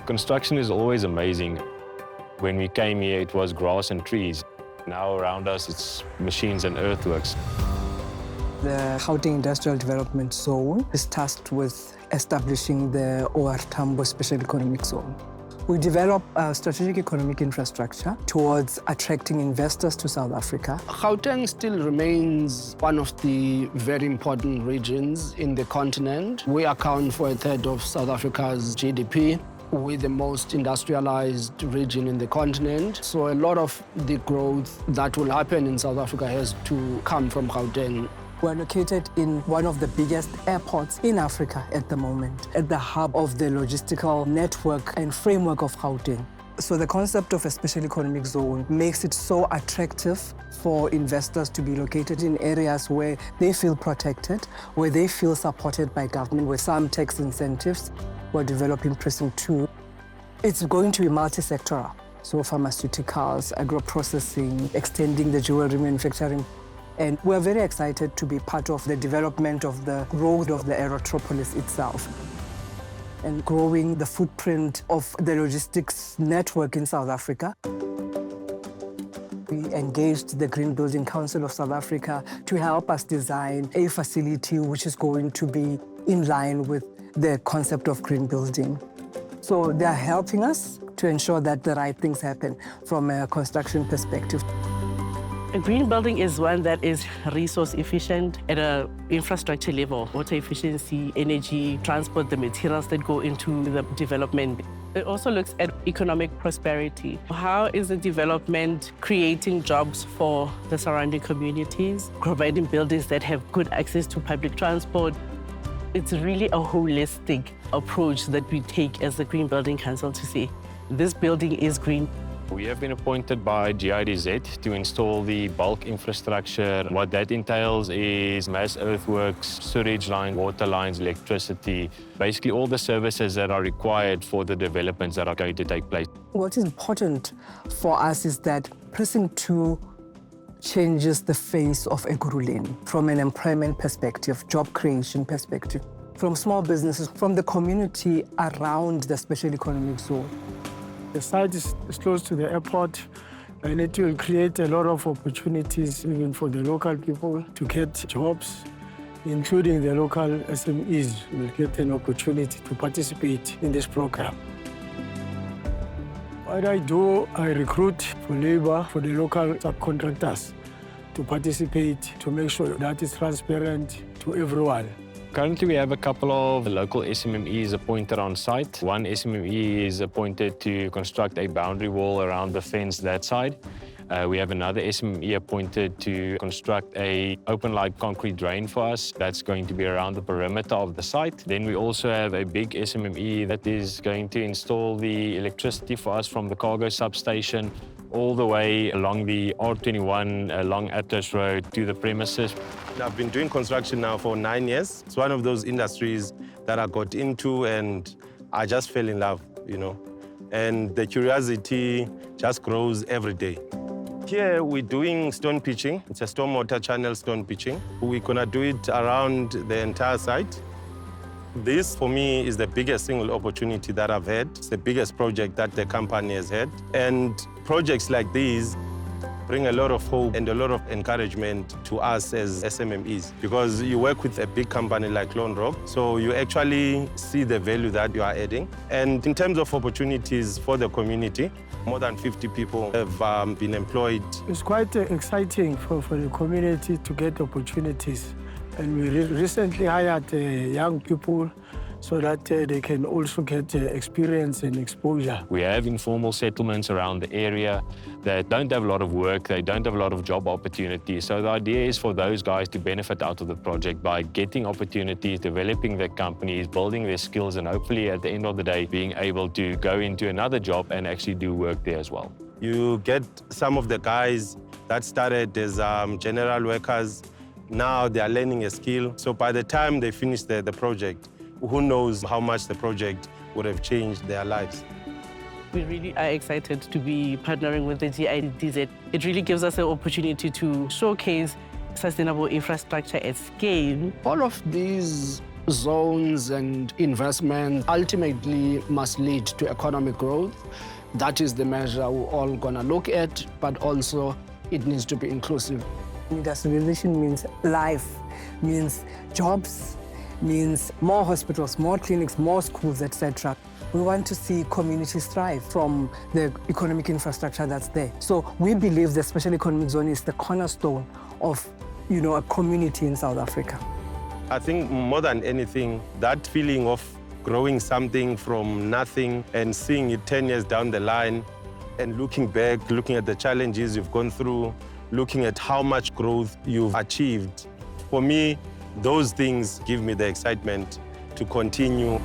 Construction is always amazing. When we came here, it was grass and trees. Now around us, it's machines and earthworks. The Gauteng Industrial Development Zone is tasked with establishing the OR Tambo Special Economic Zone. We develop strategic economic infrastructure towards attracting investors to South Africa. Gauteng still remains one of the very important regions in the continent. We account for a third of South Africa's GDP. We're the most industrialized region in the continent. So a lot of the growth that will happen in South Africa has to come from Gauteng. We're located in one of the biggest airports in Africa at the moment, at the hub of the logistical network and framework of Gauteng. So the concept of a special economic zone makes it so attractive for investors to be located in areas where they feel protected, where they feel supported by government, with some tax incentives. We're developing Precinct 2. It's going to be multi-sectoral, so pharmaceuticals, agro-processing, extending the jewelry manufacturing. And we're very excited to be part of the development of the road of the Aerotropolis itself and growing the footprint of the logistics network in South Africa. We engaged the Green Building Council of South Africa to help us design a facility which is going to be in line with the concept of green building. So they're helping us to ensure that the right things happen from a construction perspective. A green building is one that is resource efficient at an infrastructure level, water efficiency, energy, transport, the materials that go into the development. It also looks at economic prosperity. How is the development creating jobs for the surrounding communities, providing buildings that have good access to public transport? It's really a holistic approach that we take as the Green Building Council to say, this building is green. We have been appointed by GIDZ to install the bulk infrastructure. What that entails is mass earthworks, sewage lines, water lines, electricity, basically all the services that are required for the developments that are going to take place. What is important for us is that Precinct 2 changes the face of Ekurhuleni from an employment perspective, job creation perspective, from small businesses, from the community around the special economic zone. The site is close to the airport, and it will create a lot of opportunities even for the local people to get jobs, including the local SMEs will get an opportunity to participate in this program. What I do, I recruit for labor for the local subcontractors to participate, to make sure that is transparent to everyone. Currently, we have a couple of local SMMEs appointed on site. One SMME is appointed to construct a boundary wall around the fence that side. We have another SMME appointed to construct a open-like concrete drain for us. That's going to be around the perimeter of the site. Then we also have a big SMME that is going to install the electricity for us from the cargo substation all the way along the R21 along Atlas Road to the premises. I've been doing construction now for 9 years. It's one of those industries that I got into and I just fell in love, you know. And the curiosity just grows every day. Here we're doing stone pitching. It's a stormwater channel stone pitching. We're gonna do it around the entire site. This, for me, is the biggest single opportunity that I've had. It's the biggest project that the company has had. And projects like these bring a lot of hope and a lot of encouragement to us as SMMEs, because you work with a big company like Lone Rock, so you actually see the value that you are adding. And in terms of opportunities for the community, more than 50 people have been employed. It's quite exciting for the community to get opportunities. And we recently hired young people so that they can also get experience and exposure. We have informal settlements around the area that don't have a lot of work, they don't have a lot of job opportunities. So the idea is for those guys to benefit out of the project by getting opportunities, developing their companies, building their skills, and hopefully at the end of the day, being able to go into another job and actually do work there as well. You get some of the guys that started as general workers. Now they are learning a skill. So by the time they finish the project, who knows how much the project would have changed their lives. We really are excited to be partnering with the GIDZ. It really gives us an opportunity to showcase sustainable infrastructure at scale. All of these zones and investment ultimately must lead to economic growth. That is the measure we're all going to look at, but also it needs to be inclusive. Industrialization means life, means jobs, means more hospitals, more clinics, more schools, etc. We want to see communities thrive from the economic infrastructure that's there. So we believe the special economic zone is the cornerstone of, a community in South Africa. I think more than anything, that feeling of growing something from nothing and seeing it 10 years down the line and looking back, looking at the challenges you've gone through, looking at how much growth you've achieved. For me, those things give me the excitement to continue.